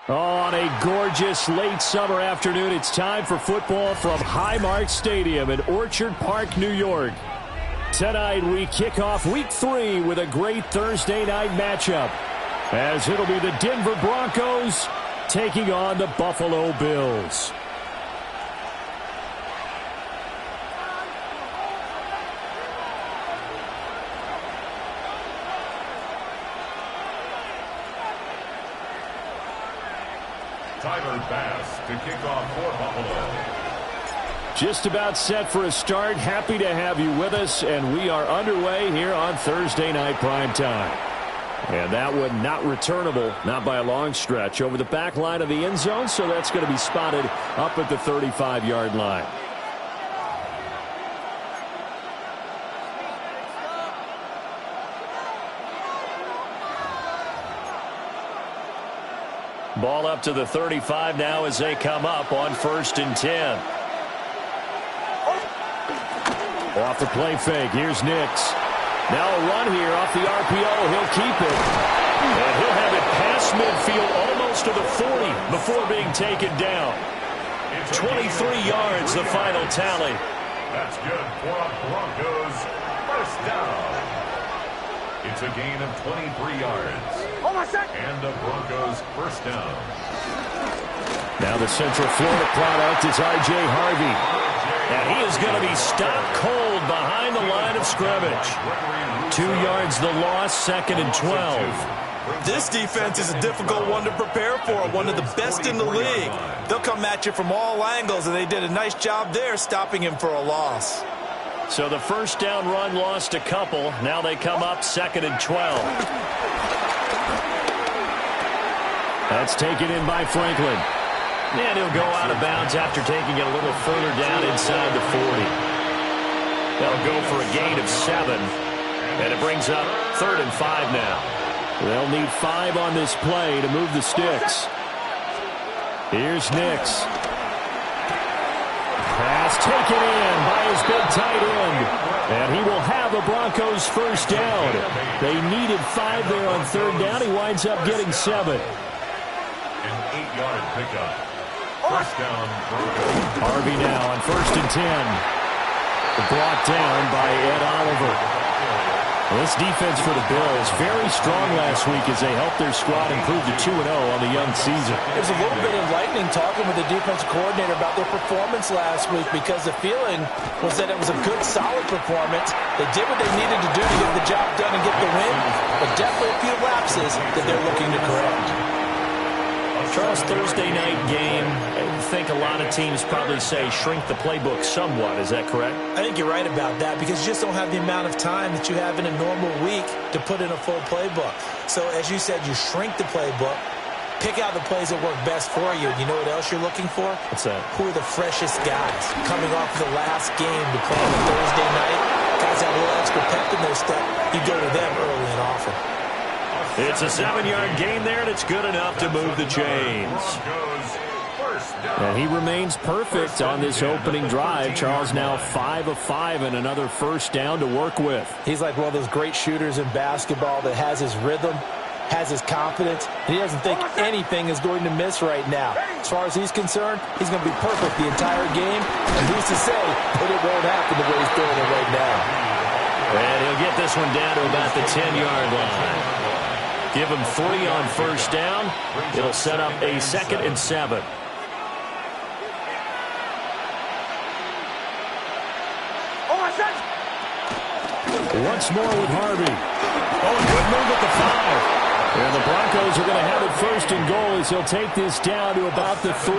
On a gorgeous late summer afternoon, it's time for football from Highmark Stadium in Orchard Park, New York. Tonight we kick off Week 3 with a great Thursday night matchup, as it'll be the Denver Broncos taking on the Buffalo Bills. To kick off for Buffalo. Just about set for a start. Happy to have you with us, and we are underway here on Thursday Night Prime Time. And that one not returnable, not by a long stretch, over the back line of the end zone, so that's going to be spotted up at the 35-yard line. Ball up to the 35 now as they come up on 1st and 10. Off the play fake. Here's Nix. Now a run here off the RPO. He'll keep it. And he'll have it past midfield almost to the 40 before being taken down. 23 yards, the final tally. That's good for a Broncos first down. It's a gain of 23 yards. And the Broncos first down. Now the Central Florida product is R.J. Harvey. And he is going to be stopped cold behind the line of scrimmage. 2 yards the loss, 2nd and 12. This defense is a difficult one to prepare for, one of the best in the league. They'll come at you from all angles, and they did a nice job there stopping him for a loss. So the first down run lost a couple. Now they come up 2nd and 12. That's taken in by Franklin. And he'll go out of bounds after taking it a little further down inside the 40. They'll go for a gain of 7. And it brings up 3rd and 5 now. They'll need 5 on this play to move the sticks. Here's Nix. Pass taken in by his big tight end. And he will have a Broncos first down. They needed 5 there on 3rd down. He winds up getting 7. An 8-yard pickup. First down, Broncos. Harvey now on 1st and 10. Brought down by Ed Oliver. Well, this defense for the Bills, very strong last week as they helped their squad improve to 2-0 on the young season. It was a little bit enlightening talking with the defensive coordinator about their performance last week, because the feeling was that it was a good, solid performance. They did what they needed to do to get the job done and get the win, but definitely a few lapses that they're looking to correct. Charles, Thursday night game, I think a lot of teams probably say shrink the playbook somewhat. Is that correct? I think you're right about that, because you just don't have the amount of time that you have in a normal week to put in a full playbook. So, as you said, you shrink the playbook, pick out the plays that work best for you. You know what else you're looking for? What's that? Who are the freshest guys coming off the last game to play on a Thursday night? Guys have a little extra pep in their step. You go to them early and often. It's a 7-yard gain there, and it's good enough to move the chains. And he remains perfect on this opening drive. Charles now 5 of 5 and another first down to work with. He's like one of those great shooters in basketball that has his rhythm, has his confidence, and he doesn't think anything is going to miss right now. As far as he's concerned, he's going to be perfect the entire game, and who's to say that it won't happen the way he's doing it right now. And he'll get this one down to about the 10-yard line. Give him 3 on first down. It'll set up a 2nd and 7. Once more with Harvey. Oh, good move at the 5. And the Broncos are going to have it 1st and goal as he'll take this down to about the 3.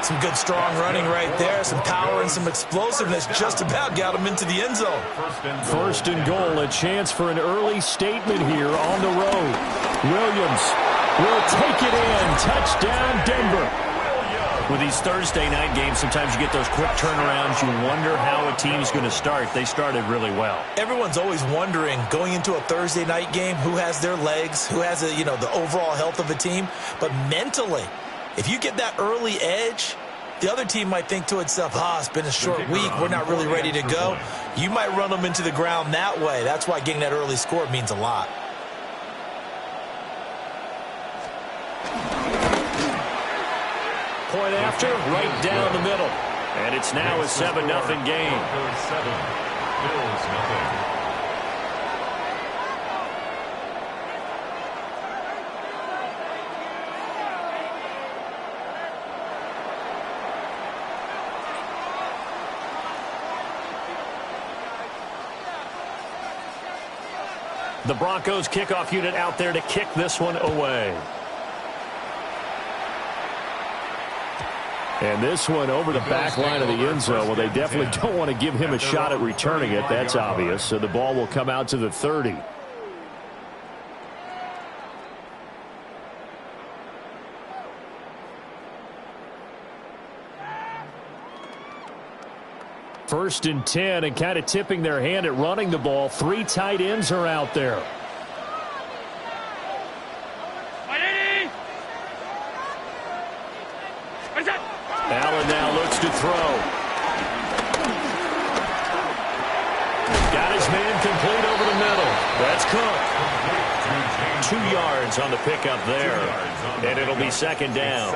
Some good, strong running right there. Some power and some explosiveness just about got him into the end zone. 1st and goal, a chance for an early statement here on the road. Williams will take it in. Touchdown, Denver. With these Thursday night games, sometimes you get those quick turnarounds. You wonder how a team's going to start. They started really well. Everyone's always wondering, going into a Thursday night game, who has their legs, who has the overall health of a team. But mentally, if you get that early edge, the other team might think to itself, it's been a short week, we're not really ready to go. You might run them into the ground that way. That's why getting that early score means a lot. Point after, right down the middle. And it's now a 7-0 game. Broncos 7, Bills 0. The Broncos kickoff unit out there to kick this one away. And this one over the back line of the end zone. Well, they definitely don't want to give him a shot at returning it. That's obvious. So the ball will come out to the 30. First and 10, and kind of tipping their hand at running the ball. 3 tight ends are out there. Allen now looks to throw. Got his man complete over the middle. That's Cook. 2 yards on the pickup there. And it'll be second down.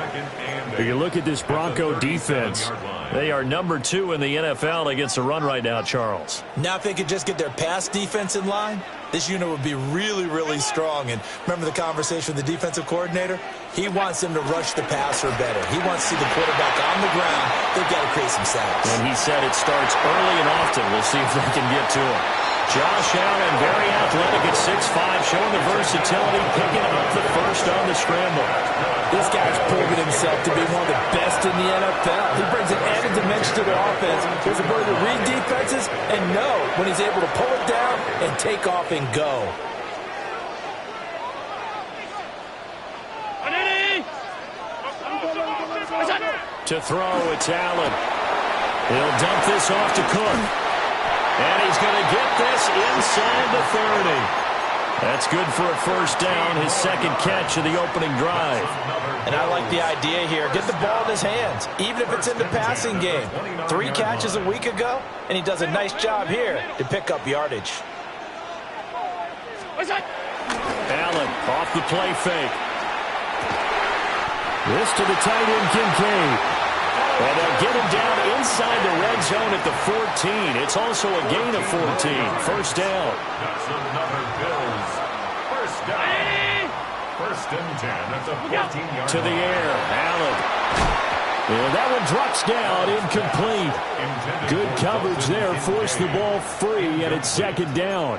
You look at this Bronco defense. They are number 2 in the NFL against the run right now, Charles. Now if they could just get their pass defense in line, this unit would be really, really strong. And remember the conversation with the defensive coordinator? He wants them to rush the passer better. He wants to see the quarterback on the ground. They've got to create some sacks. And he said it starts early and often. We'll see if they can get to him. Josh Allen, very athletic at 6'5", showing the versatility, picking up the first on the scramble. This guy's proven himself to be one of the best in the NFL. He brings an added dimension to their offense. There's a ability to read defenses and know when he's able to pull it down and take off and go. To throw, it's Allen. He'll dump this off to Cook. And he's going to get this inside the 30. That's good for a first down, his second catch of the opening drive. And I like the idea here. Get the ball in his hands, even if it's in the passing game. 3 catches a week ago, and he does a nice job here to pick up yardage. Allen off the play fake. This to the tight end, Kincaid. And they'll get him down inside the red zone at the 14. It's also a gain of 14. First down. That's another Bills. First down. First and 10 at the 14-yard to the air. Allen. And that one drops down, incomplete. Good coverage there. Forced the ball free, and it's second down.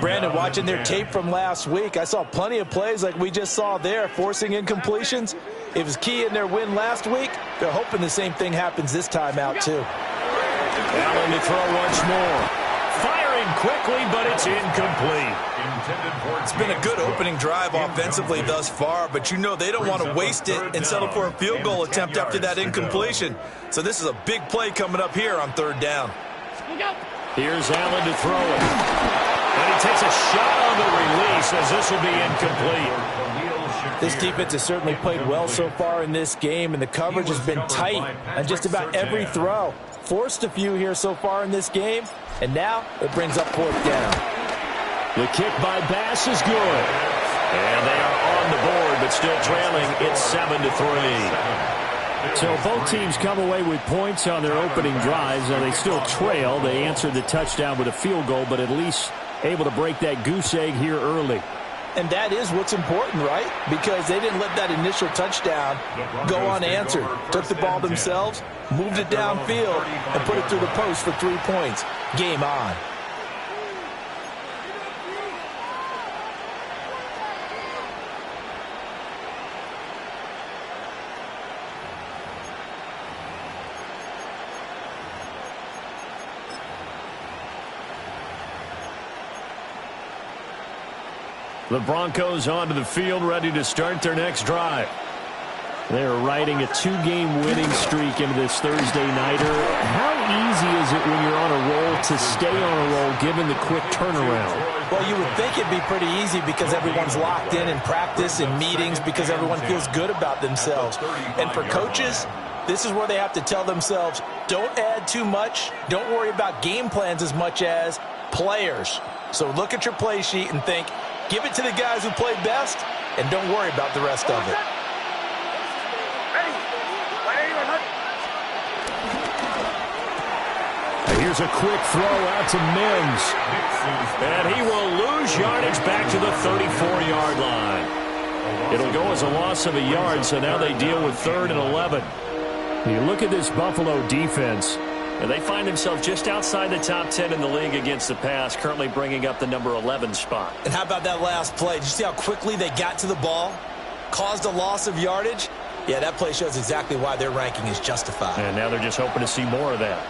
Brandon, watching their tape from last week, I saw plenty of plays like we just saw there, forcing incompletions. It was key in their win last week. They're hoping the same thing happens this time out, too. Allen to throw once more. Firing quickly, but it's incomplete. It's been a good opening drive offensively thus far, but you know they don't want to waste it and settle for a field goal attempt after that incompletion. So this is a big play coming up here on third down. Here's Allen to throw it. And he takes a shot on the release as this will be incomplete. This defense has certainly played well so far in this game, and the coverage has been tight on just about every throw. Forced a few here so far in this game, and now it brings up fourth down. The kick by Bass is good. And they are on the board, but still trailing. It's 7-3. So both teams come away with points on their opening drives. Now they still trail. They answered the touchdown with a field goal, but at least able to break that goose egg here early. And that is what's important, right? Because they didn't let that initial touchdown go unanswered. Took the ball themselves, moved it downfield, and put it through the post for 3 points. Game on. The Broncos onto the field, ready to start their next drive. They're riding a 2-game winning streak into this Thursday nighter. How easy is it when you're on a roll to stay on a roll given the quick turnaround? Well, you would think it'd be pretty easy because everyone's locked in practice and meetings because everyone feels good about themselves. And for coaches, this is where they have to tell themselves, don't add too much. Don't worry about game plans as much as players. So look at your play sheet and think, give it to the guys who played best, and don't worry about the rest of it. Here's a quick throw out to Mims. And he will lose yardage back to the 34-yard line. It'll go as a loss of a yard, so now they deal with 3rd and 11. You look at this Buffalo defense, and they find themselves just outside the top 10 in the league against the pass, currently bringing up the number 11 spot. And how about that last play? Did you see how quickly they got to the ball? Caused a loss of yardage? Yeah, that play shows exactly why their ranking is justified. And now they're just hoping to see more of that.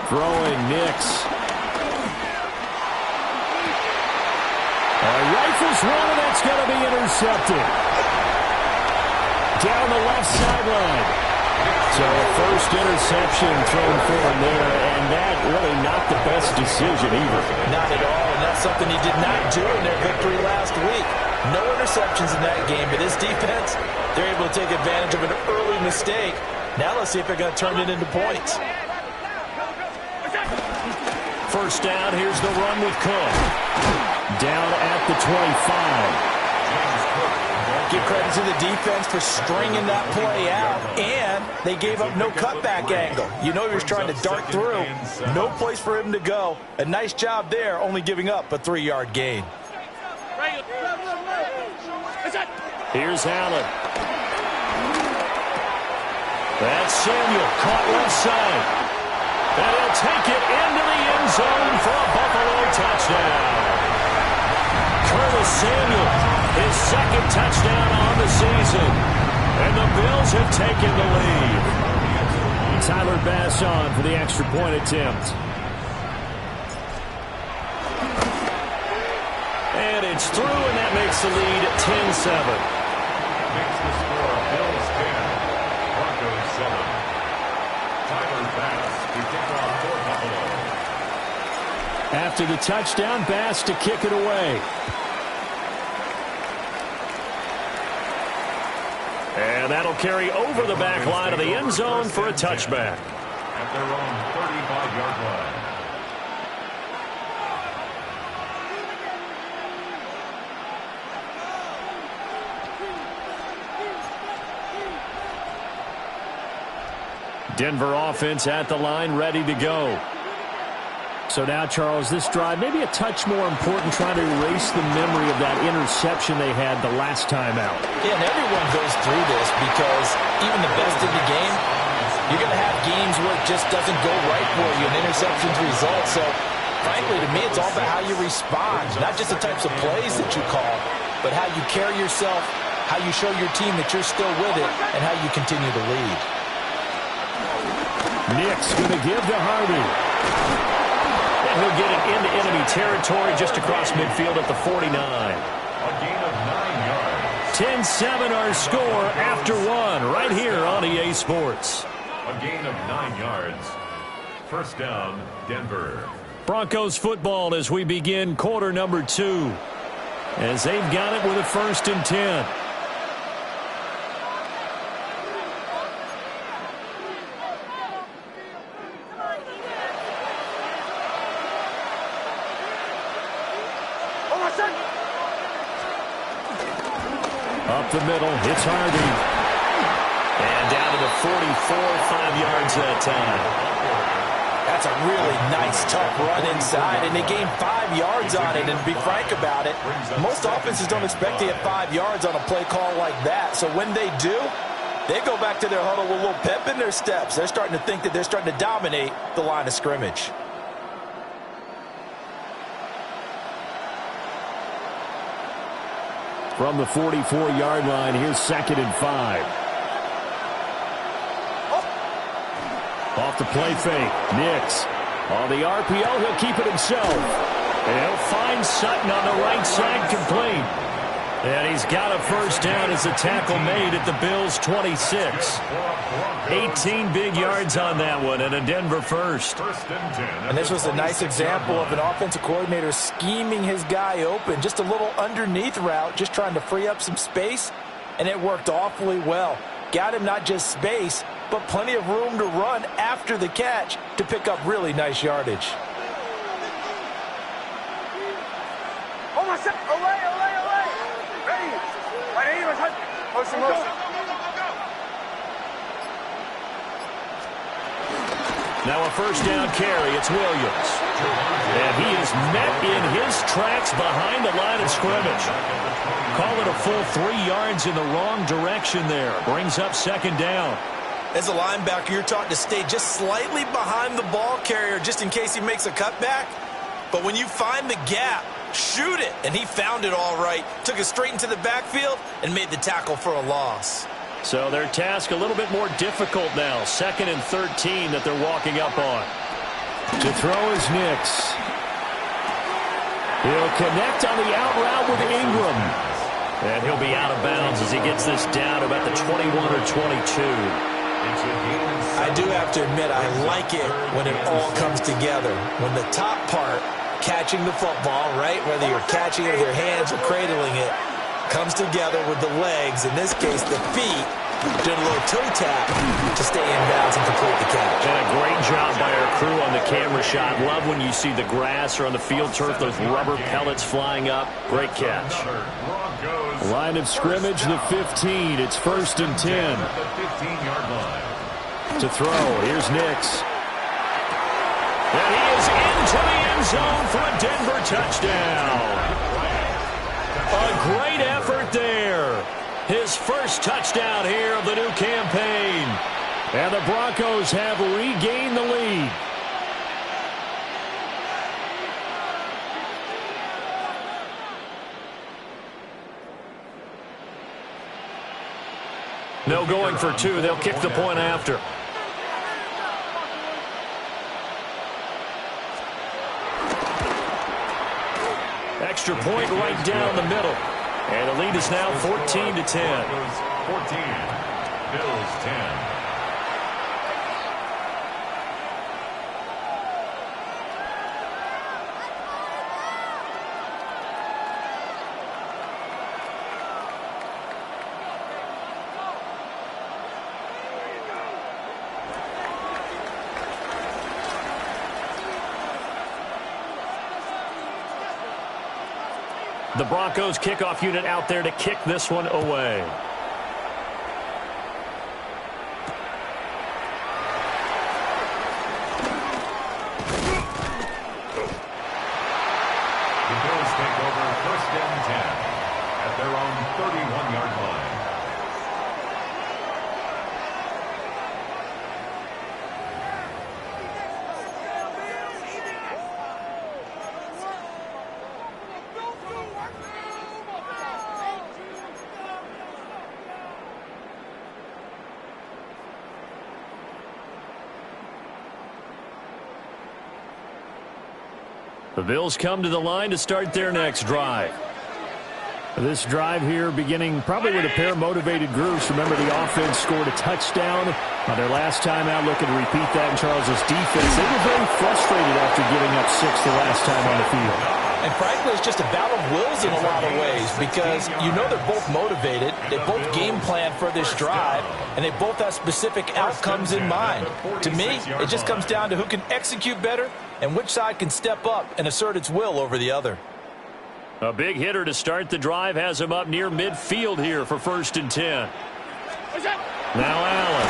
Throwing Nix. Rifles one, and that's going to be intercepted. Down the left sideline. So a first interception thrown for him there, and that really not the best decision either. Not at all, and that's something he did not do in their victory last week. No interceptions in that game, but his defense, they're able to take advantage of an early mistake. Now let's see if they're going to turn it into points. First down, here's the run with Cook. Down at the 25. Give credit to the defense for stringing that play out, and they gave up no cutback angle. You know he was trying to dart through. No place for him to go. A nice job there, only giving up a 3-yard gain. Here's Allen. That's Samuel, caught left side. And he'll take it into the end zone for a Buffalo touchdown. Curtis Samuel, his second touchdown on the season. And the Bills have taken the lead. Tyler Bass on for the extra point attempt. And it's through, and that makes the lead 10-7. Makes the score Bills 10, Broncos 7. Tyler Bass to kick off for Buffalo. After the touchdown, Bass to kick it away. And that'll carry over the back line of the end zone for a touchback. At their own 35-yard line. Denver offense at the line, ready to go. So now, Charles, this drive maybe a touch more important, trying to erase the memory of that interception they had the last time out. Yeah, and everyone goes through this because even the best in the game, you're going to have games where it just doesn't go right for you, and interceptions result. So, frankly, to me, it's all about how you respond, not just the types of plays that you call, but how you carry yourself, how you show your team that you're still with it, and how you continue to lead. Nick's going to give to Harvey. He'll get it into enemy territory just across midfield at the 49. A gain of 9 yards. 10-7 our score after one right here on EA Sports. A gain of 9 yards. First down, Denver. Broncos football as we begin quarter number 2. As they've got it with a 1st and 10. Up the middle, it's Harvey. And down to the 44, 5 yards that time. That's a really nice, tough run inside, and they gained 5 yards on it. And to be frank about it, most offenses don't expect to get 5 yards on a play call like that. So when they do, they go back to their huddle with a little pep in their steps. They're starting to think that they're starting to dominate the line of scrimmage. From the 44-yard line, here's 2nd and 5. Off the play fake, Nix. On the RPO, he'll keep it himself. And he'll find Sutton on the right side, complete. And he's got a first down as a tackle made at the Bills' 26. 18 big yards on that one, and a Denver first. And this was a nice example of an offensive coordinator scheming his guy open. Just a little underneath route, just trying to free up some space, and it worked awfully well. Got him not just space, but plenty of room to run after the catch to pick up really nice yardage. Now a first down carry. It's Williams. And he is met in his tracks behind the line of scrimmage. Call it a full 3 yards in the wrong direction there. Brings up second down. As a linebacker, you're taught to stay just slightly behind the ball carrier just in case he makes a cutback. But when you find the gap, shoot it. And he found it all right. Took it straight into the backfield and made the tackle for a loss. So their task a little bit more difficult now. 2nd and 13 that they're walking up on. To throw is Nix. He'll connect on the out route with Ingram. And he'll be out of bounds as he gets this down about the 21 or 22. I do have to admit, I like it when it all comes together. When the top part, catching the football, right, whether you're catching it with your hands or cradling it, comes together with the legs, in this case the feet, doing a little toe tap to stay in bounds and complete the catch. And a great job by our crew on the camera shot. Love when you see the grass or on the field turf, those rubber pellets flying up. Great catch. Line of scrimmage, the 15. It's 1st and 10. To throw, here's Nix. And he is into the end zone for a Denver touchdown. A great effort there. His first touchdown here of the new campaign. And the Broncos have regained the lead. No going for 2. They'll kick the point after. Extra point right down the middle. And the lead is now 14-10. 14. Bills 10. The Broncos kickoff unit out there to kick this one away. The Bills take over 1st and 10 at their own 31-yard line. The Bills come to the line to start their next drive. This drive here beginning probably with a pair of motivated groups. Remember, the offense scored a touchdown on their last time out, looking to repeat that in Charles's defense. They were very frustrated after giving up 6 the last time on the field. And frankly, it's just a battle of wills in a lot of ways because you know they're both motivated. They both game plan for this drive, and they both have specific outcomes in mind. To me, it just comes down to who can execute better and which side can step up and assert its will over the other. A big hitter to start the drive has him up near midfield here for 1st and 10. Now Allen.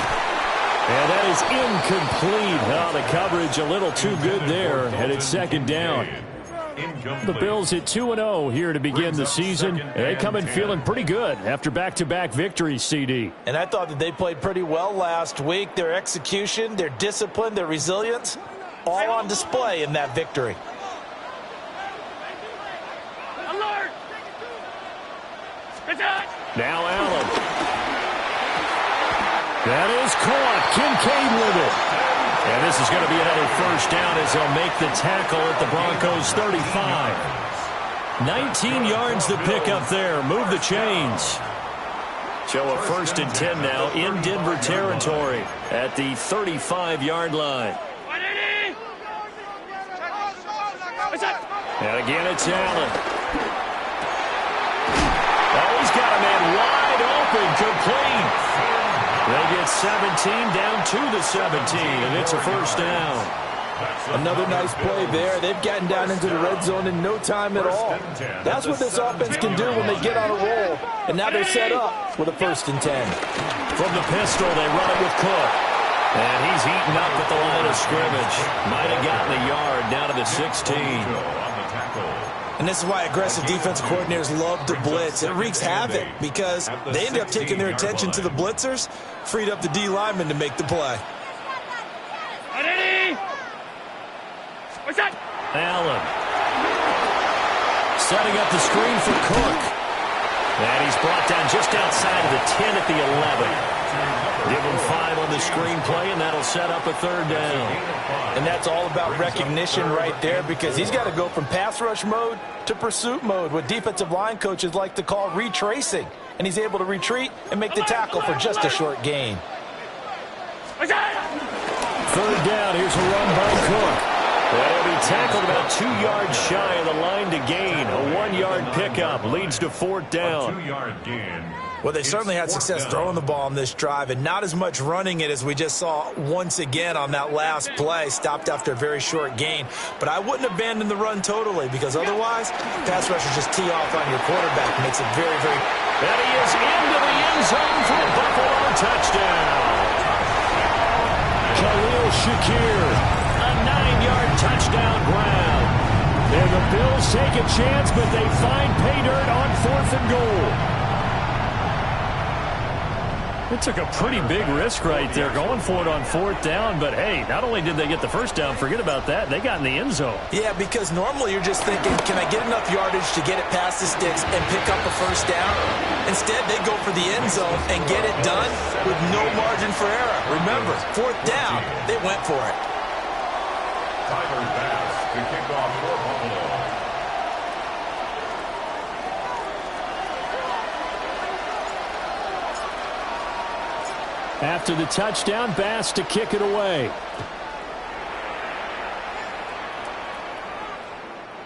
And that is incomplete. Oh, the coverage a little too good there, and it's 2nd down. The Bills at 2-0 here to begin the season. They come in feeling pretty good after back-to-back victories, CD. And I thought that they played pretty well last week. Their execution, their discipline, their resilience, all on display in that victory. Alert! Now Allen. That is caught. Kincaid with it. And this is going to be another first down as they'll make the tackle at the Broncos 35. 19 yards to pick up there. Move the chains. So a 1st and 10 now in Denver territory at the 35-yard line. And again, it's Allen. Oh, he's got a man wide open, complete. They get 17 down to the 17, and it's a first down. Another nice play there. They've gotten down into the red zone in no time at all. That's what this offense can do when they get on a roll. And now they're set up with a 1st and 10. From the pistol, they run it with Cook. And he's heating up at the line of scrimmage. Might have gotten a yard down to the 16. And this is why aggressive defensive coordinators love to blitz. It wreaks havoc because they end up taking their attention to the blitzers, freed up the D lineman to make the play. Allen. Setting up the screen for Cook. And he's brought down just outside of the 10 at the 11. Give him 5 on the screen play, and that'll set up a 3rd down. And that's all about recognition right there because he's got to go from pass rush mode to pursuit mode, what defensive line coaches like to call retracing. And he's able to retreat and make the tackle for just a short gain. 3rd down, here's a run by Cook. Well, he'll be tackled about 2 yards shy of the line to gain. A 1-yard pickup leads to 4th down. 2-yard gain. Well, they certainly had success throwing the ball on this drive and not as much running it as we just saw once again on that last play, stopped after a very short gain. But I wouldn't abandon the run totally because otherwise, pass rushers just tee off on your quarterback. Makes it very, very... And he is into the end zone for a Buffalo touchdown. Khalil Shakir, a 9-yard touchdown ground. And the Bills take a chance, but they find pay dirt on 4th and goal. It took a pretty big risk right there going for it on 4th down, but hey, not only did they get the 1st down, forget about that, they got in the end zone. Yeah, because normally you're just thinking, can I get enough yardage to get it past the sticks and pick up a 1st down? Instead, they go for the end zone and get it done with no margin for error. Remember, 4th down, they went for it. Tyler Bass to kick off for Buffalo. After the touchdown, Bass to kick it away.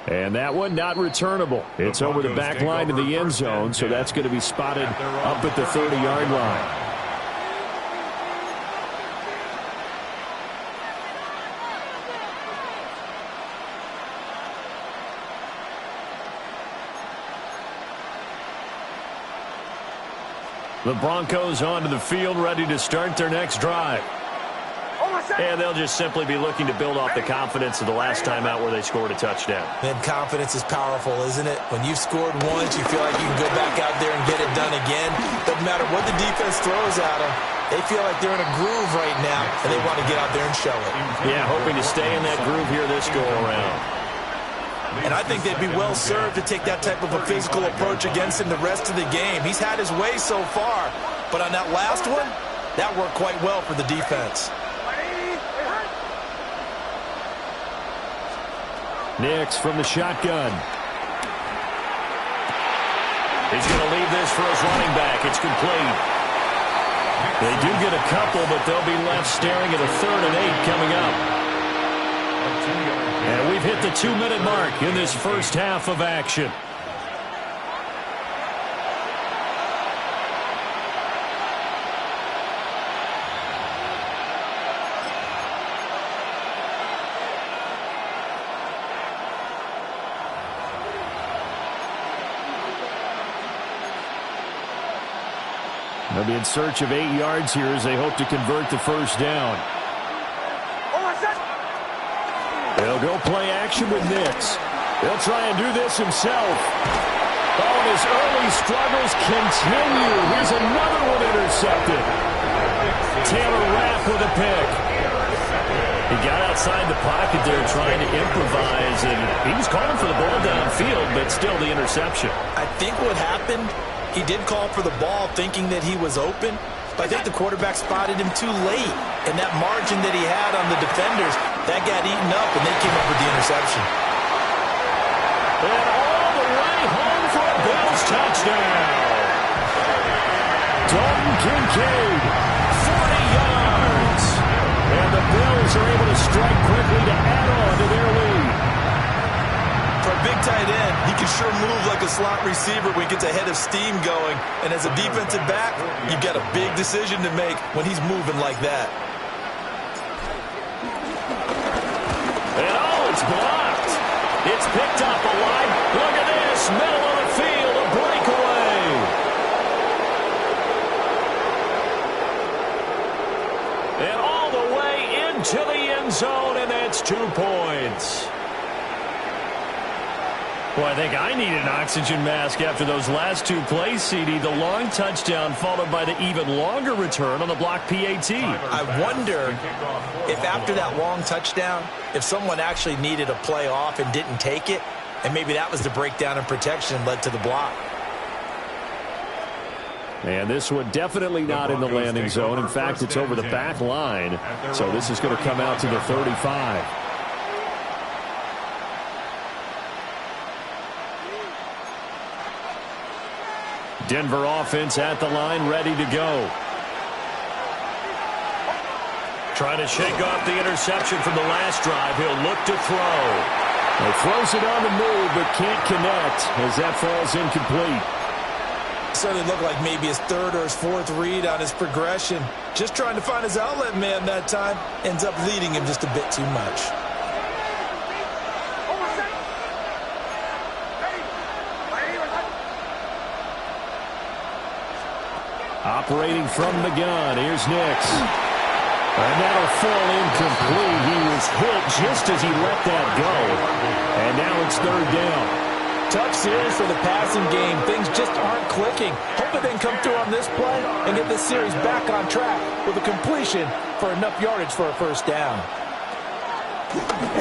And that one not returnable. It's over the back line of the end zone, so that's going to be spotted up at the 30-yard line. The Broncos onto the field, ready to start their next drive. And they'll just simply be looking to build off the confidence of the last time out where they scored a touchdown. And confidence is powerful, isn't it? When you've scored once, you feel like you can go back out there and get it done again. Doesn't matter what the defense throws at them. They feel like they're in a groove right now, and they want to get out there and show it. Yeah, hoping to stay in that groove here this go-around. And I think they'd be well served to take that type of a physical approach against him the rest of the game. He's had his way so far, but on that last one, that worked quite well for the defense. Nix from the shotgun. He's going to leave this for his running back. It's complete. They do get a couple, but they'll be left staring at a 3rd and 8 coming up. And we've hit the 2-minute mark in this first half of action. They'll be in search of 8 yards here as they hope to convert the 1st down. They'll go play action with Nix. He'll try and do this himself. Oh, and his early struggles continue. Here's another one intercepted. Taylor Rapp with a pick. He got outside the pocket there trying to improvise, and he was calling for the ball downfield, but still the interception. I think what happened, he did call for the ball thinking that he was open, but I think the quarterback spotted him too late. And that margin that he had on the defenders, that got eaten up, and they came up with the interception. And all the way home for a Bills touchdown. Dalton Kincaid, 40 yards. and the Bills are able to strike quickly to add on to their lead. For a big tight end, he can sure move like a slot receiver when he gets a head of steam going. And as a defensive back, you've got a big decision to make when he's moving like that. And oh, it's blocked. It's picked up alive. Look at this. Middle of the field, a breakaway. And all the Well, I think I need an oxygen mask after those last two plays, CD. The long touchdown followed by the even longer return on the block PAT. I wonder if after that long touchdown, if someone actually needed a play off and didn't take it, and maybe that was the breakdown in protection and led to the block. And this one definitely not in the landing zone. In fact, it's over the back line. So this is going to come out to the 35. Denver offense at the line, ready to go. Trying to shake off the interception from the last drive. He'll look to throw. He throws it on the move, but can't connect as that falls incomplete. Certainly looked like maybe his third or his fourth read on his progression. Just trying to find his outlet man that time. Ends up leading him just a bit too much. Operating from the gun, here's Nix. And that'll fall incomplete. He was hit just as he let that go. And now it's third down. Tough series for the passing game. Things just aren't clicking. Hope they can come through on this play and get this series back on track with a completion for enough yardage for a first down.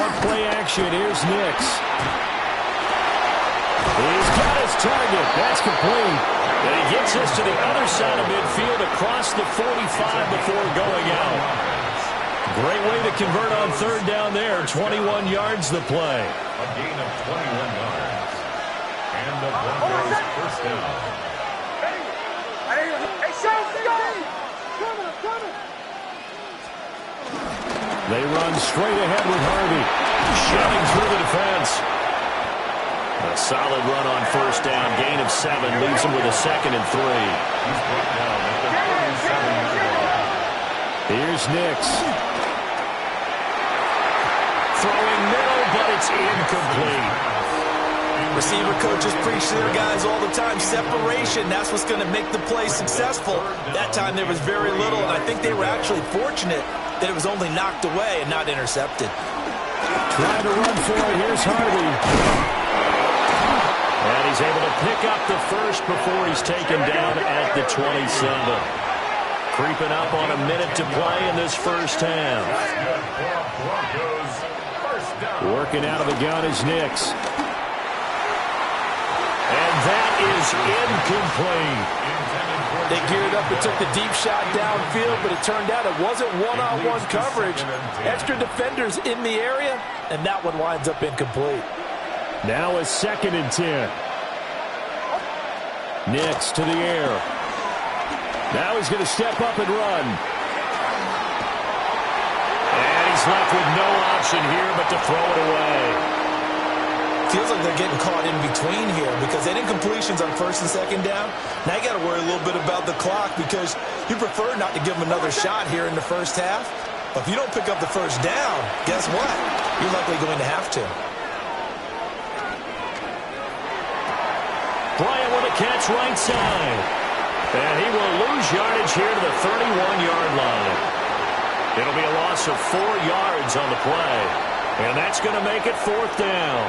One play action. Here's Nix. He's got his target. That's complete. And he gets us to the other side of midfield across the 45 before going out. Great way to convert on third down there. 21 yards the play. A gain of 21 yards. And the Broncos first down. They run straight ahead with Harvey. Shoving through the defense. A solid run on first down. Gain of 7 leaves him with a 2nd and 3. He's brought down at the 37-yard line. Here's Nix. Throwing middle, but it's incomplete. Receiver coaches preach to their guys all the time. Separation, that's what's going to make the play successful. That time there was very little, and I think they were actually fortunate that it was only knocked away and not intercepted. Trying to run for it. Here's Harvey. And he's able to pick up the first before he's taken down at the 27. Creeping up on a minute to play in this first half. Working out of the gun is Nix. And that is incomplete. They geared up and took the deep shot downfield, but it turned out it wasn't one-on-one coverage. Extra defenders in the area, and that one winds up incomplete. Now a 2nd and 10. Nix to the air. Now he's going to step up and run. And he's left with no option here but to throw it away. Feels like they're getting caught in between here because they didn't completions on first and second down. Now you got to worry a little bit about the clock because you prefer not to give them another shot here in the first half. But if you don't pick up the first down, guess what? You're likely going to have to. Bryant with a catch right side. And he will lose yardage here to the 31-yard line. It'll be a loss of 4 yards on the play. And that's going to make it 4th down.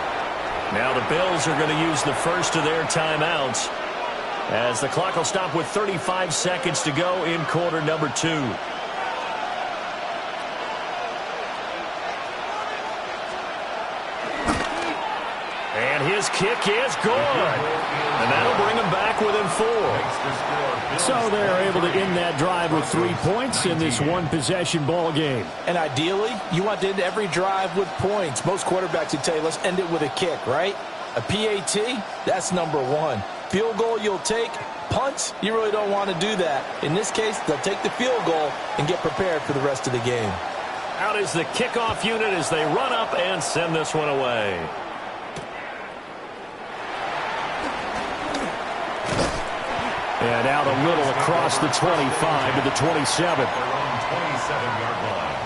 Now the Bills are going to use the first of their timeouts as the clock will stop with 35 seconds to go in quarter number 2. And his kick is good. And that'll bring him back within 4. So they're able to end that drive with 3 points in this one-possession ball game. And ideally, you want to end every drive with points. Most quarterbacks would tell you, let's end it with a kick, right? A PAT, that's number 1. Field goal you'll take. Punts, you really don't want to do that. In this case, they'll take the field goal and get prepared for the rest of the game. Out is the kickoff unit as they run up and send this one away. And out a little across the 25 to the 27. Their own 27-yard line.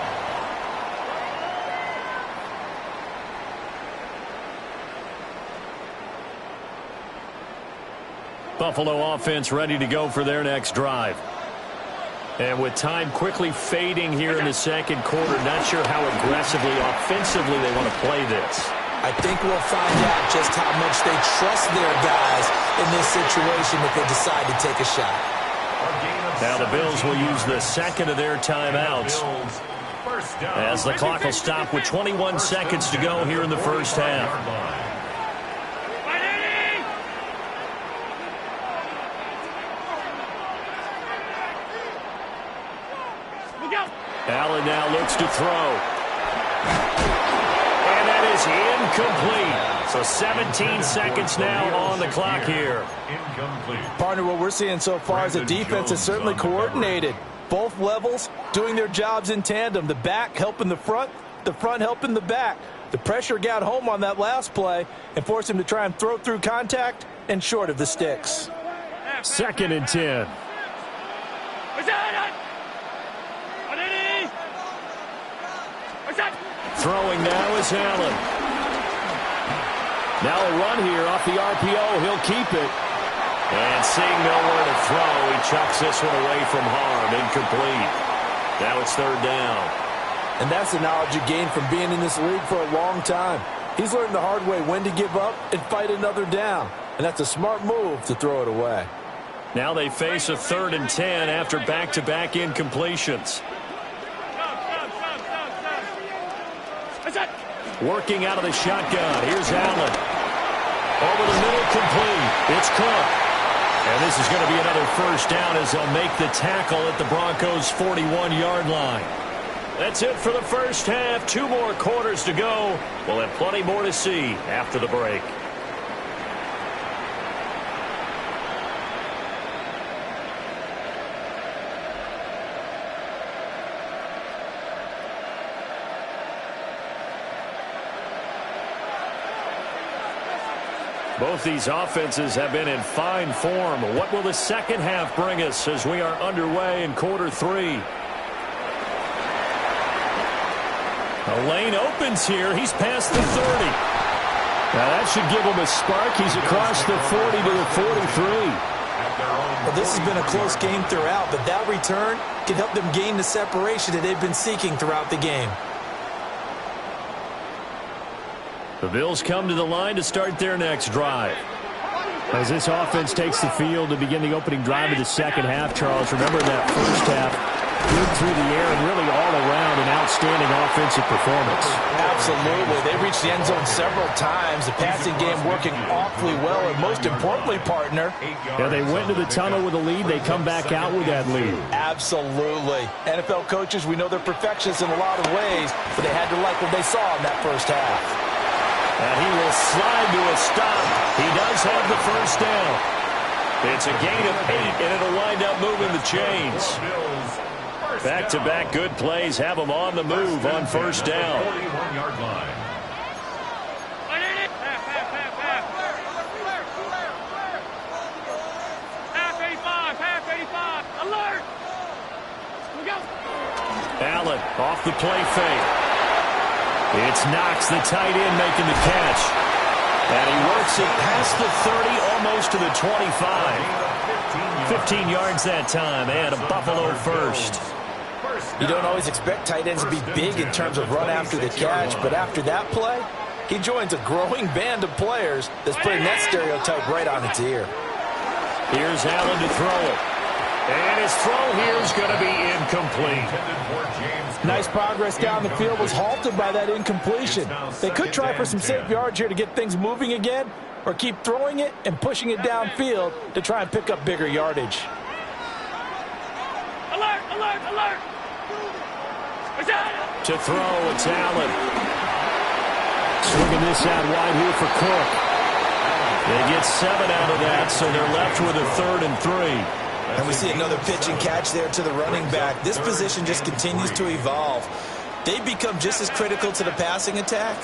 Buffalo offense ready to go for their next drive. And with time quickly fading here in the second quarter, not sure how aggressively, offensively they want to play this. I think we'll find out just how much they trust their guys in this situation if they decide to take a shot. Now the Bills will use the second of their timeouts as the clock will stop with 21 seconds to go here in the first half. Allen now looks to throw. And that is incomplete. So 17 seconds now on the clock here. Partner, what we're seeing so far is the defense is certainly coordinated. Both levels doing their jobs in tandem. The back helping the front helping the back. The pressure got home on that last play and forced him to try and throw through contact and short of the sticks. 2nd and 10. Throwing now is Allen. Now a run here off the RPO. He'll keep it. And seeing nowhere to throw, he chucks this one away from harm. Incomplete. Now it's 3rd down. And that's the knowledge you gain from being in this league for a long time. He's learned the hard way when to give up and fight another down. And that's a smart move to throw it away. Now they face a 3rd and 10 after back-to-back incompletions. Working out of the shotgun. Here's Allen. Over the middle, complete. It's Cook. And this is going to be another first down as they'll make the tackle at the Broncos' 41-yard line. That's it for the first half. 2 more quarters to go. We'll have plenty more to see after the break. Both these offenses have been in fine form. What will the second half bring us as we are underway in quarter 3? A lane opens here. He's past the 30. Now that should give him a spark. He's across the 40 to the 43. Well, this has been a close game throughout, but that return can help them gain the separation that they've been seeking throughout the game. The Bills come to the line to start their next drive. As this offense takes the field to begin the opening drive of the second half, Charles, remember that first half, good through the air and really all around an outstanding offensive performance. Absolutely. They reached the end zone several times. The passing game working awfully well, and most importantly, partner. Yeah, they went to the tunnel with a lead. They come back out with that lead. Absolutely. NFL coaches, we know they're perfectionists in a lot of ways, but they had to like what they saw in that first half. And he will slide to a stop. He does have the first down. It's a gain of 8, and it'll wind up moving the chains. Back-to-back good plays have them on the move on first down. 41-yard line. Allen off the play fake. It's Knox, the tight end, making the catch. And he works it past the 30, almost to the 25. 15 yards that time, and a Buffalo first. You don't always expect tight ends to be big in terms of run after the catch, but after that play, he joins a growing band of players that's putting that stereotype right on its ear. Here's Allen to throw it. And his throw here is going to be incomplete. Nice progress down the field was halted by that incompletion. They could try for some safe yards here to get things moving again, or keep throwing it and pushing it downfield to try and pick up bigger yardage. Alert, alert, alert! To throw, it's Allen. Swinging this out wide here for Cook. They get 7 out of that, so they're left with a 3rd and 3. And we see another pitch and catch there to the running back. This position just continues to evolve. They become just as critical to the passing attack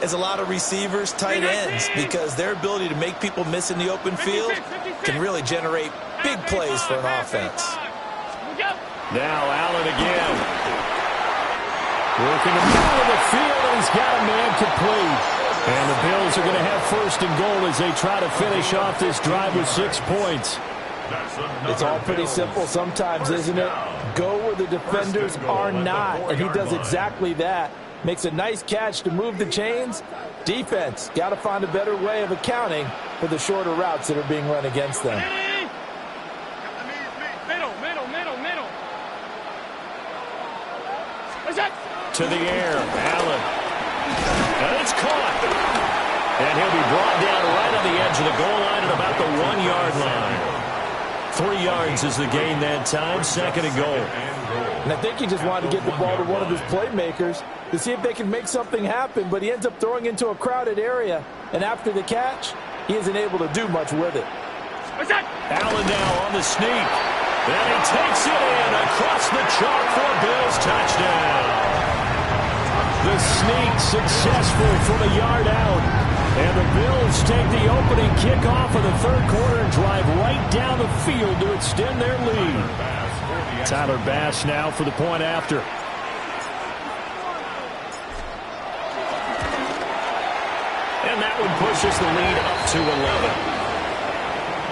as a lot of receivers, tight ends, because their ability to make people miss in the open field can really generate big plays for an offense. Now Allen again. Working the middle of the field, and he's got a man complete. And the Bills are going to have 1st and goal as they try to finish off this drive with 6 points. It's all pretty simple sometimes, isn't it? Go where the defenders are not, and he does exactly that. Makes a nice catch to move the chains. Defense got to find a better way of accounting for the shorter routes that are being run against them. To the air, Allen. And it's caught. And he'll be brought down right on the edge of the goal line at about the 1-yard line. 3 yards is the gain that time, second and goal. And I think he just wanted to get the ball to one of his playmakers to see if they can make something happen, but he ends up throwing into a crowded area. And after the catch, he isn't able to do much with it. Allen now on the sneak. And he takes it in across the chalk for a Bills touchdown. The sneak successful from a yard out. And the Bills take the opening kickoff of the third quarter and drive right down the field to extend their lead. Tyler Bass now for the point after. And that one pushes the lead up to 11.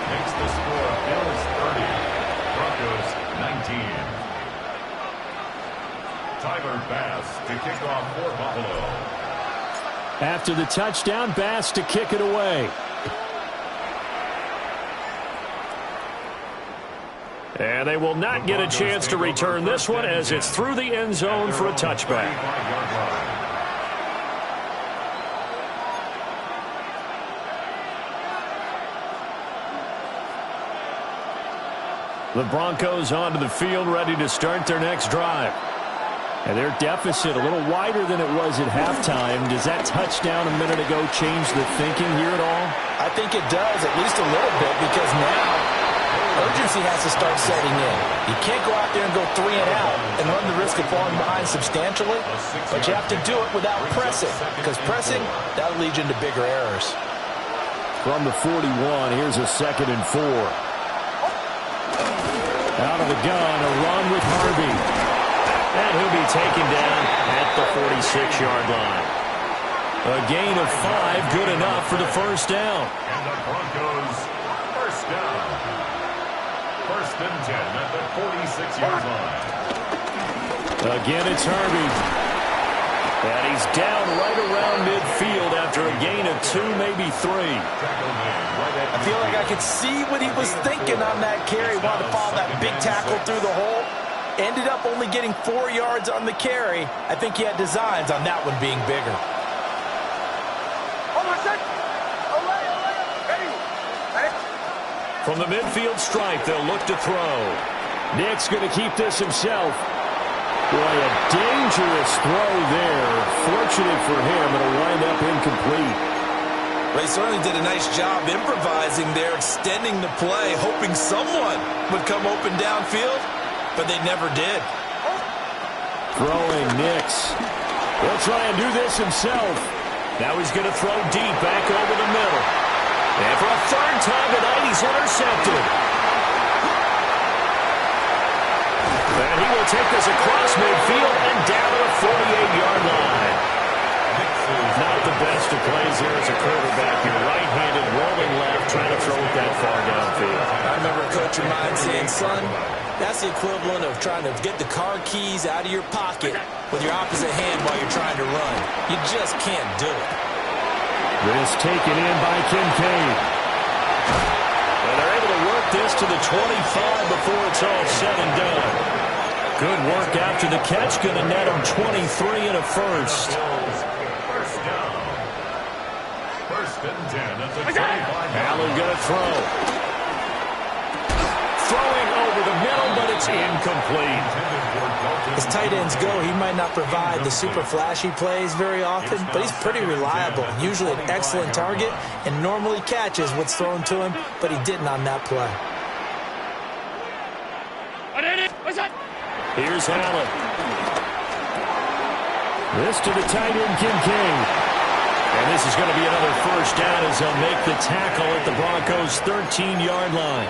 Makes the score Bills 30, Broncos 19. Tyler Bass to kick off for Buffalo. After the touchdown, Bass to kick it away. And they will not get a chance to return this one as it's through the end zone for a touchback. The Broncos onto the field, ready to start their next drive. And their deficit a little wider than it was at halftime. Does that touchdown a minute ago change the thinking here at all? I think it does, at least a little bit, because now urgency has to start setting in. You can't go out there and go 3 and out and run the risk of falling behind substantially, but you have to do it without pressing, because pressing, that'll lead you into bigger errors. From the 41, here's a 2nd and 4. Out of the gun, a run with Harvey. And he'll be taken down at the 46-yard line. A gain of 5, good enough for the first down. And the Broncos first down. 1st and 10 at the 46-yard line. Again, it's Harvey. And he's down right around midfield after a gain of 2, maybe 3. I feel like I could see what he was thinking on that carry. Wanted to follow that big tackle through the hole. Ended up only getting 4 yards on the carry. I think he had designs on that one being bigger. From the midfield stripe, they'll look to throw. Nick's going to keep this himself. Boy, a dangerous throw there. Fortunate for him, it'll wind up incomplete. Well, he certainly did a nice job improvising there, extending the play, hoping someone would come open downfield, but they never did. Throwing Nix. He'll try and do this himself. Now he's going to throw deep back over the middle. And for a 3rd time tonight, he's intercepted. And he will take this across midfield and down to the 48-yard line. Not the best of plays here as a quarterback. You're right-handed, rolling left, trying to throw it that far downfield. I remember a coach of mine saying, son, that's the equivalent of trying to get the car keys out of your pocket with your opposite hand while you're trying to run. You just can't do it. This taken in by Kincaid. And they're able to work this to the 25 before it's all said and done. Good work after the catch. Going to net him 23 and a first. First down. 1st and 10 at the 25. Allen going to throw. Throwing over the middle, but it's incomplete. As tight ends go, he might not provide the super flashy plays very often, but he's pretty reliable. Usually an excellent target and normally catches what's thrown to him, but he didn't on that play. Here's Allen. This to the tight end, Kincaid. And this is going to be another first down as they'll make the tackle at the Broncos' 13-yard line.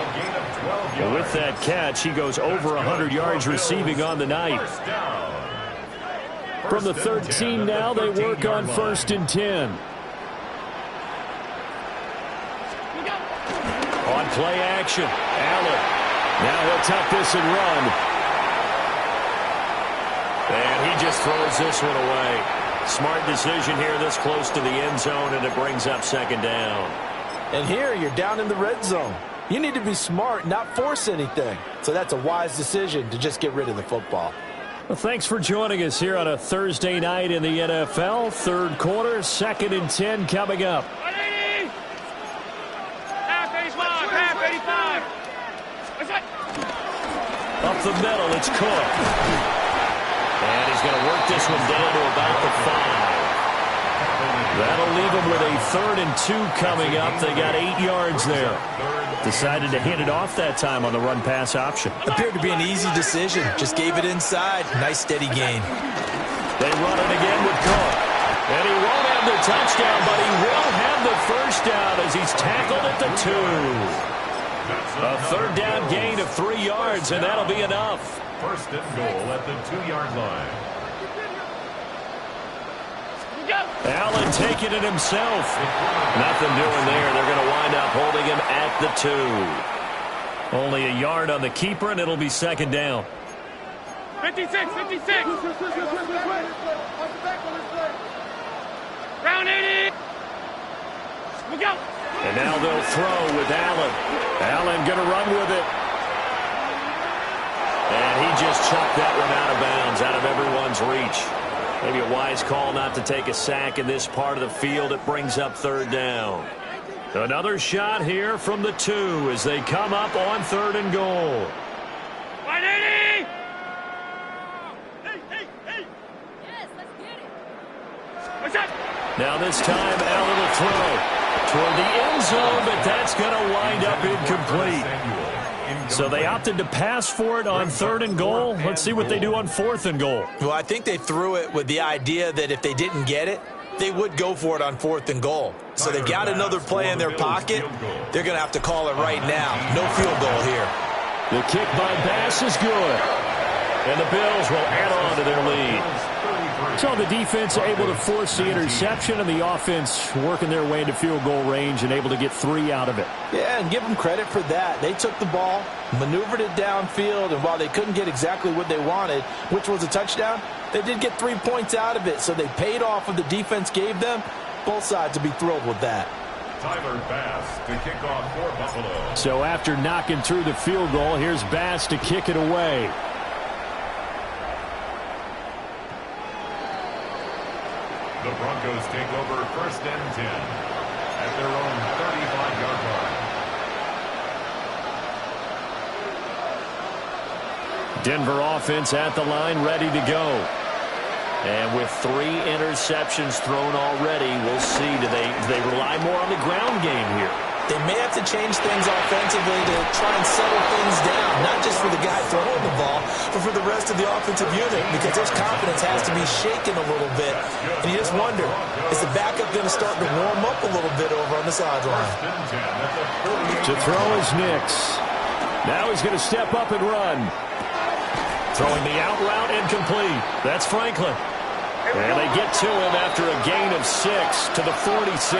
And with that catch, he goes over 100 yards receiving on the night. From the 13 now, they work on 1st and 10. On play action, Allen. Now he'll tuck this and run. And he just throws this one away. Smart decision here this close to the end zone, and it brings up second down. And here you're down in the red zone. You need to be smart, not force anything. So that's a wise decision to just get rid of the football. Well, thanks for joining us here on a Thursday night in the NFL. Third quarter, 2nd and 10 coming up. Up the middle, it's Cook. And he's going to work this one down to about the 5. That'll leave him with a 3rd and 2 coming up. They got 8 yards there. Decided to hand it off that time on the run-pass option. Appeared to be an easy decision. Just gave it inside. Nice steady gain. They run it again with Cook. And he won't have the touchdown, but he will have the first down as he's tackled at the 2. A 3rd down gain of 3 yards, and that'll be enough. 1st and goal at the 2-yard line. Allen taking it himself. Nothing doing there. They're going to wind up holding him at the 2. Only a yard on the keeper, and it'll be 2nd down. 56. Round 80. We go. And now they'll throw with Allen. Allen going to run with it. And he just chucked that one out of bounds, out of everyone's reach. Maybe a wise call not to take a sack in this part of the field. It brings up 3rd down. Another shot here from the 2 as they come up on 3rd and goal. 180. Yes, let's get it. What's up? Now this time Allen will throw toward the end zone, but that's going to wind up incomplete. So they opted to pass for it on 3rd and goal. Let's see what they do on 4th and goal. Well, I think they threw it with the idea that if they didn't get it, they would go for it on 4th and goal. So they've got another play in their pocket. They're going to have to call it right now. No field goal here. The kick by Bass is good. And the Bills will add on to their lead. So the defense able to force the interception, and the offense working their way into field goal range and able to get 3 out of it. Yeah, and give them credit for that. They took the ball, maneuvered it downfield, and while they couldn't get exactly what they wanted, which was a touchdown, they did get 3 points out of it. So they paid off what the defense gave them. Both sides will be thrilled with that. Tyler Bass to kick off for Buffalo. So after knocking through the field goal, here's Bass to kick it away. The Broncos take over 1st and 10 at their own 35-yard line. Denver offense at the line, ready to go. And with 3 interceptions thrown already, we'll see. Do they rely more on the ground game here? They may have to change things offensively to try and settle things down, not just for the guy throwing the ball, but for the rest of the offensive unit, because his confidence has to be shaken a little bit. And you just wonder, is the backup going to start to warm up a little bit over on the sideline? To throw is Nix. Now he's going to step up and run. Throwing the out route incomplete. That's Franklin. And they get to him after a gain of 6 to the 46.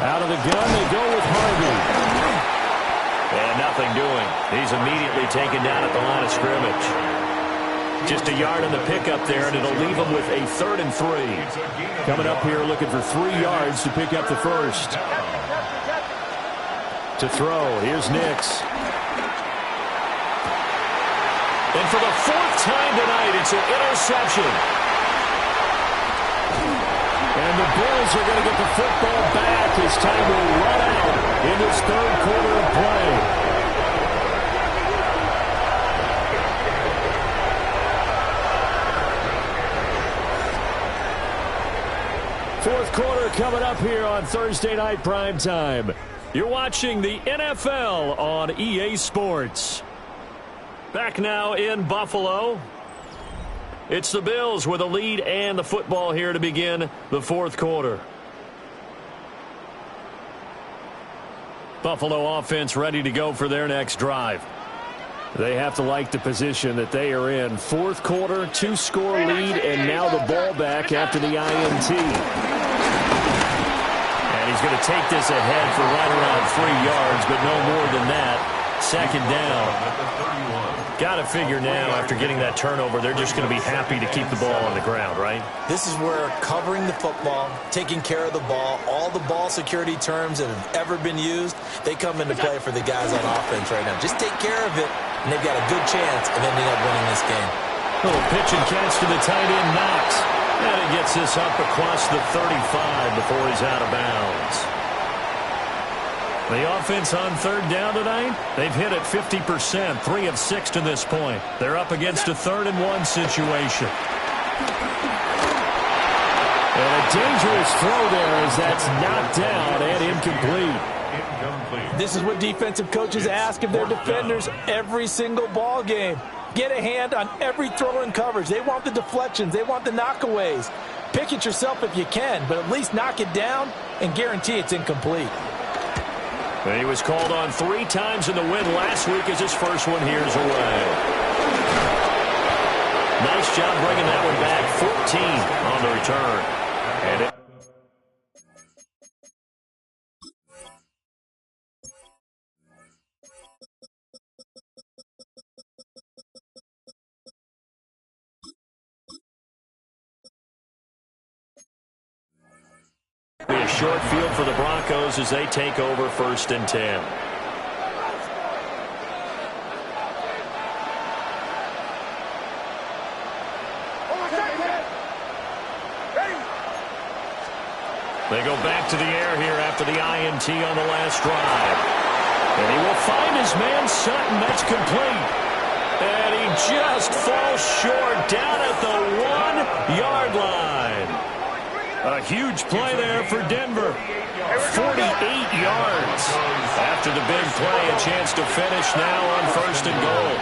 Out of the gun, they go with Harvey. And nothing doing. He's immediately taken down at the line of scrimmage. Just a yard on the pickup there, and it'll leave him with a 3rd and 3. Coming up here looking for 3 yards to pick up the first. To throw, here's Nix. And for the 4th time tonight, it's an interception. And the Bills are going to get the football back as time will run out in this 3rd quarter of play. Fourth quarter coming up here on Thursday Night Primetime. You're watching the NFL on EA Sports. Back now in Buffalo. It's the Bills with a lead and the football here to begin the 4th quarter. Buffalo offense ready to go for their next drive. They have to like the position that they are in. 4th quarter, 2-score lead, and now the ball back after the INT. And he's going to take this ahead for right around 3 yards, but no more than that. Second down. Got to figure now, after getting that turnover, they're just going to be happy to keep the ball on the ground, right? This is where covering the football, taking care of the ball, all the ball security terms that have ever been used, they come into play for the guys on offense right now. Just take care of it, and they've got a good chance of ending up winning this game. Little pitch and catch to the tight end, Knox. And he gets this up across the 35 before he's out of bounds. The offense on third down tonight, they've hit it 50%, 3 of 6 to this point. They're up against a 3rd-and-1 situation. And a dangerous throw there as that's knocked down and incomplete. This is what defensive coaches ask of their defenders every single ball game. Get a hand on every throw in coverage. They want the deflections. They want the knockaways. Pick it yourself if you can, but at least knock it down and guarantee it's incomplete. And he was called on 3 times in the win last week as his first one here is away. Nice job bringing that one back. 14 on the return. And it be a short field for the Broncos as they take over 1st and 10. They go back to the air here after the INT on the last drive. And he will find his man Sutton. That's complete. And he just falls short down at the 1-yard line. A huge play there for Denver. 48 yards. After the big play, a chance to finish now on 1st and goal.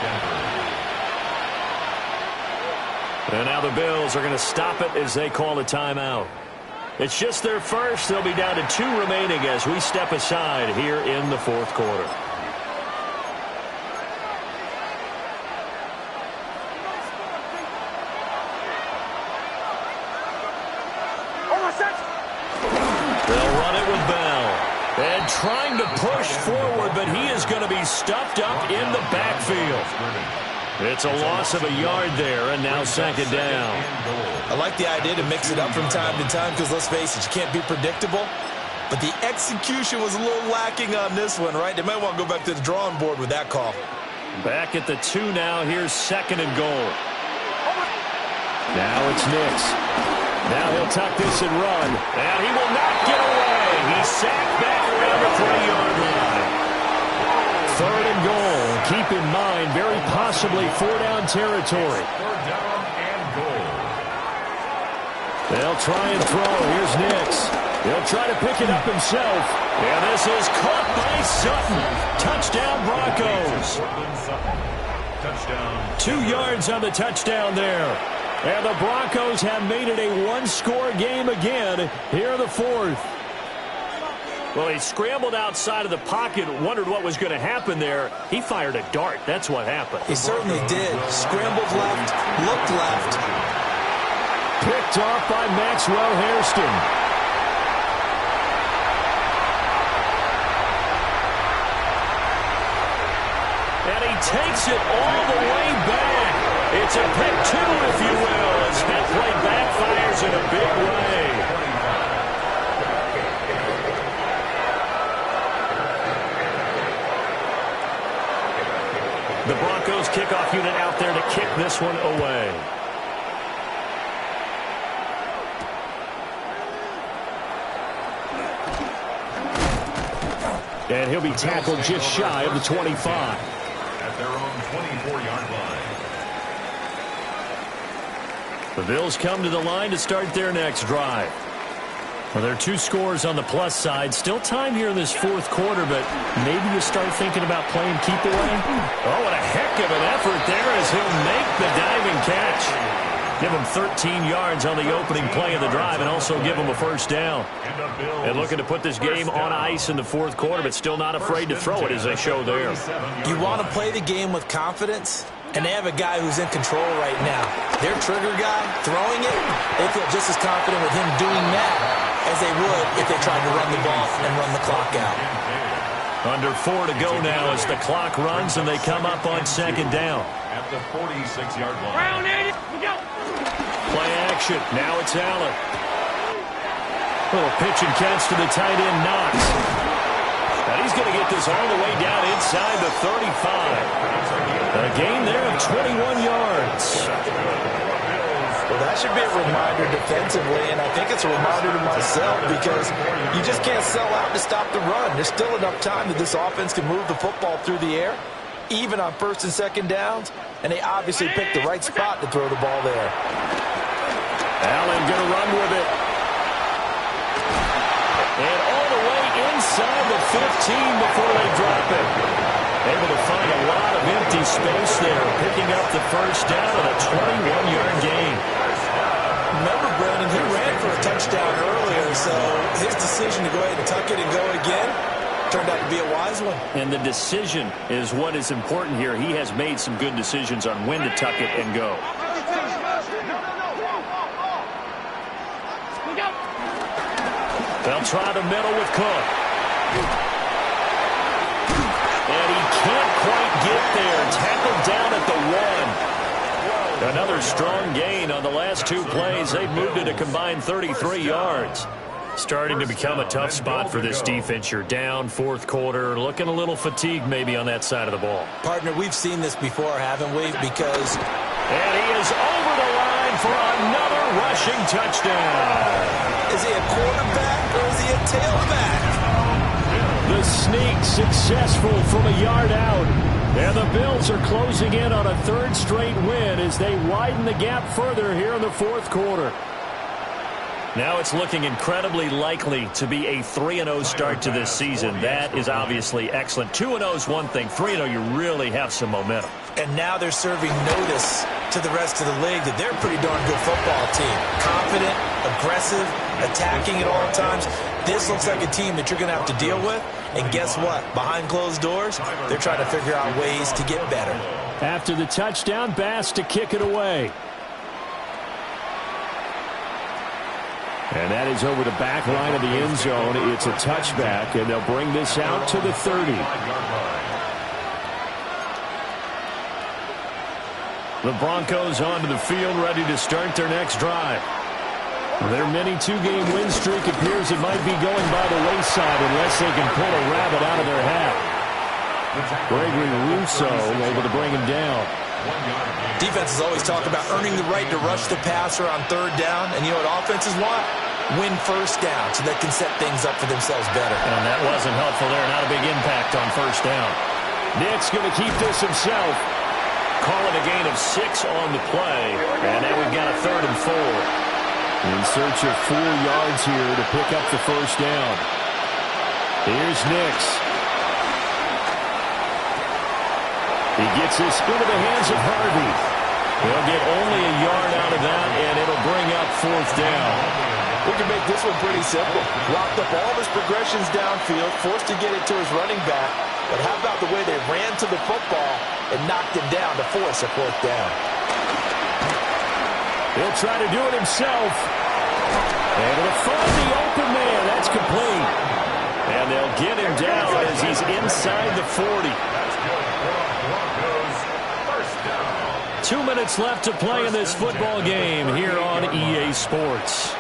And now the Bills are going to stop it as they call a timeout. It's just their first. They'll be down to 2 remaining as we step aside here in the 4th quarter. They'll run it with Bell. And trying to push forward, but he is going to be stuffed up in the backfield. It's a loss of a yard there, and now 2nd down. I like the idea to mix it up from time to time because, let's face it, you can't be predictable. But the execution was a little lacking on this one, right? They might want to go back to the drawing board with that call. Back at the 2 now. Here's 2nd and goal. Now it's Nix. Now he'll tuck this and run. And he will not get away. He's sacked back around the 3-yard line. 3rd and goal. Keep in mind, very possibly 4-down territory. 3rd down and goal. They'll try and throw. Here's Nix. He'll try to pick it up himself. And this is caught by Sutton. Touchdown, Broncos. Touchdown. 2 yards on the touchdown there. And the Broncos have made it a 1-score game again here in the 4th. Well, he scrambled outside of the pocket, wondered what was going to happen there. He fired a dart. That's what happened. He certainly did. Scrambled left, looked left. Picked off by Maxwell Hairston. And he takes it all the way back. It's a pick 2, if you will, as that play backfires in a big way. The Broncos kickoff unit out there to kick this one away. And he'll be tackled just shy of the 25. At their own 24-yard line. The Bills come to the line to start their next drive. Well, there are 2 scores on the plus side. Still time here in this 4th quarter, but maybe you start thinking about playing keep away. Oh, what a heck of an effort there as he'll make the diving catch. Give him 13 yards on the opening play of the drive and also give him a 1st down. And looking to put this game on ice in the 4th quarter, but still not afraid to throw it as they show there. You want to play the game with confidence, and they have a guy who's in control right now. Their trigger guy, throwing it, they feel just as confident with him doing that as they would if they tried to run the ball and run the clock out. Under 4 to go now as the clock runs and they come up on second down. At the 46-yard line. Round 80. Look out. Play action. Now it's Allen. Little pitch and catch to the tight end, Knox. And he's going to get this all the way down inside the 35. A gain there of 21 yards. Well, that should be a reminder defensively, and I think it's a reminder to myself because you just can't sell out to stop the run. There's still enough time that this offense can move the football through the air, even on first and second downs, and they obviously picked the right spot to throw the ball there. Allen going to run with it. And all the way inside the 15 before they drop it. Able to find a lot of empty space there, picking up the first down and a 21-yard gain. Remember, Brandon, he ran for a touchdown earlier, so his decision to go ahead and tuck it and go again turned out to be a wise one. And the decision is what is important here. He has made some good decisions on when to tuck it and go. They'll try the middle with Cook. And he can't quite get there. Tackled down at the 1. Another strong gain on the last 2 plays. They've moved it a combined 33 yards. Starting to become a tough spot for this defense. You're down fourth quarter. Looking a little fatigued maybe on that side of the ball. Partner, we've seen this before, haven't we? Because... And he is over the line for another rushing touchdown. Is he a quarterback or is he a tailback? The sneak successful from a yard out. And the Bills are closing in on a 3rd straight win as they widen the gap further here in the fourth quarter. Now it's looking incredibly likely to be a 3-0 start to this season. That is obviously excellent. 2-0 is one thing. 3-0, you really have some momentum. And now they're serving notice to the rest of the league that they're a pretty darn good football team. Confident, aggressive, attacking at all times. This looks like a team that you're going to have to deal with. And guess what? Behind closed doors, they're trying to figure out ways to get better. After the touchdown, Bass to kick it away. And that is over the back line of the end zone. It's a touchback, and they'll bring this out to the 30. The Broncos onto the field, ready to start their next drive. Their mini 2-game win streak appears it might be going by the wayside unless they can pull a rabbit out of their hat. Gregory Rousseau able to bring him down. Defenses always talk about earning the right to rush the passer on 3rd down, and you know what offenses want? Win first down so they can set things up for themselves better. And that wasn't helpful there. Not a big impact on first down. Nick's going to keep this himself. Calling a gain of 6 on the play. And now we've got a 3rd and 4. In search of 4 yards here to pick up the first down. Here's Nix. He gets this into the hands of Harvey. He'll get only a yard out of that, and it'll bring up 4th down. We can make this one pretty simple. Locked up all of his progressions downfield, forced to get it to his running back. But how about the way they ran to the football and knocked him down to force a 4th down? He'll try to do it himself. Able to find the open man. That's complete. And they'll get him down as he's inside the 40. 2 minutes left to play in this football game here on EA Sports.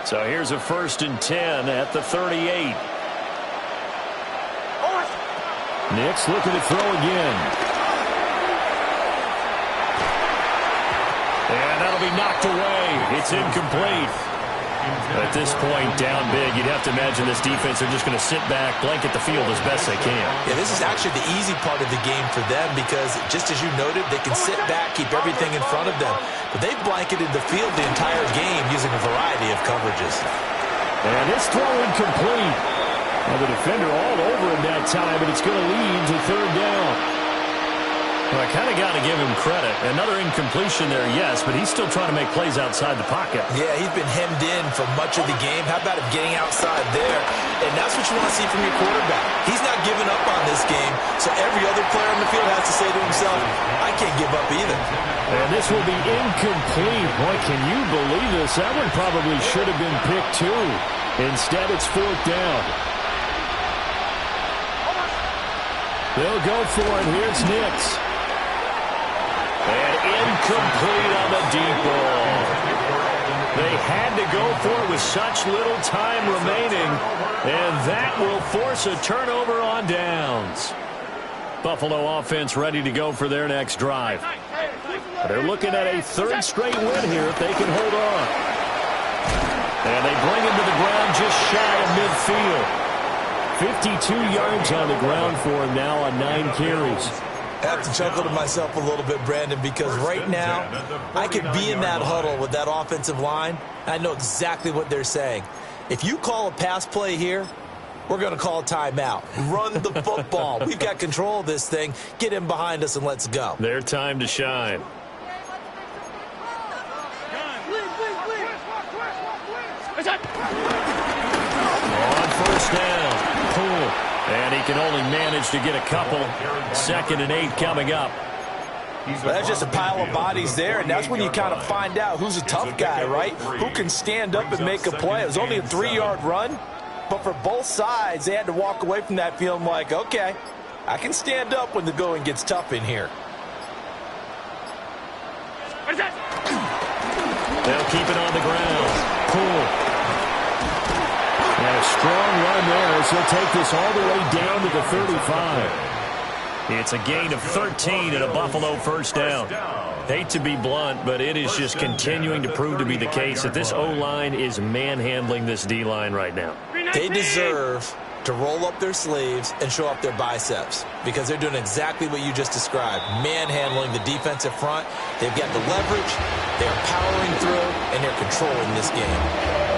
So here's a 1st and 10 at the 38. Nix looking to throw again. And that'll be knocked away. It's incomplete. At this point, down big, you'd have to imagine this defense are just going to sit back, blanket the field as best they can. Yeah, this is actually the easy part of the game for them because, just as you noted, they can sit back, keep everything in front of them. But they've blanketed the field the entire game using a variety of coverages. And this throw incomplete. Well, the defender all over him that time, but it's going to lead to 3rd down. Well, I kind of got to give him credit. Another incompletion there, yes, but he's still trying to make plays outside the pocket. Yeah, he's been hemmed in for much of the game. How about him getting outside there? And that's what you want to see from your quarterback. He's not giving up on this game, so every other player on the field has to say to himself, I can't give up either. And this will be incomplete. Boy, can you believe this? That one probably should have been picked too. Instead, it's 4th down. They'll go for it. Here's Nix. And incomplete on the deep ball. They had to go for it with such little time remaining, and that will force a turnover on downs. Buffalo offense ready to go for their next drive. They're looking at a 3rd straight win here if they can hold on. And they bring him to the ground just shy of midfield. 52 yards on the ground for him now on 9 carries. I have to chuckle to myself a little bit, Brandon, because right now I could be in that huddle with that offensive line. I know exactly what they're saying. If you call a pass play here, we're going to call a timeout. Run the football. We've got control of this thing. Get him behind us and let's go. Their time to shine. On 1st down, Poole. And he can only manage to get a couple. 2nd and 8 coming up. Well, that's just a pile of bodies there, and that's when you kind of find out who's a tough guy, right? Who can stand up and make a play. It was only a 3-yard run, but for both sides, they had to walk away from that feeling like, okay, I can stand up when the going gets tough in here. They'll keep it on the ground. Poole. And a strong run there as he'll take this all the way down to the 35. It's a gain of 13 and a Buffalo 1st down. Hate to be blunt, but it is just continuing to prove to be the case that this O-line is manhandling this D-line right now. They deserve to roll up their sleeves and show up their biceps because they're doing exactly what you just described, manhandling the defensive front. They've got the leverage, they're powering through, and they're controlling this game.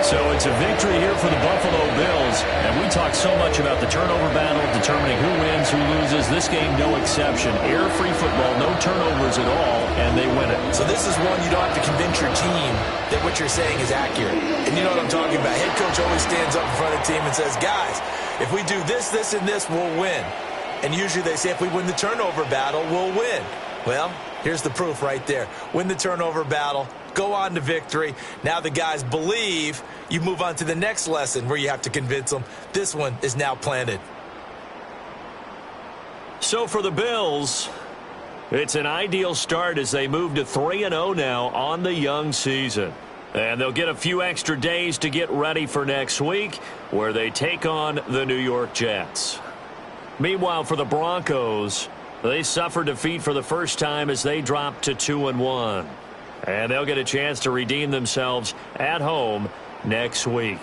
So it's a victory here for the Buffalo Bills, and we talk so much about the turnover battle, determining who wins, who loses. This game, no exception. Air-free football, no turnovers at all, and they win it. So this is one you don't have to convince your team that what you're saying is accurate. And you know what I'm talking about. Head coach always stands up in front of the team and says, guys, if we do this, this, and this, we'll win. And usually they say if we win the turnover battle, we'll win. Well, here's the proof right there. Win the turnover battle. Go on to victory. Now the guys believe. You move on to the next lesson where you have to convince them. This one is now planted. So for the Bills, it's an ideal start as they move to 3-0 now on the young season. And they'll get a few extra days to get ready for next week where they take on the New York Jets. Meanwhile, for the Broncos, they suffered defeat for the first time as they dropped to 2-1. And they'll get a chance to redeem themselves at home next week.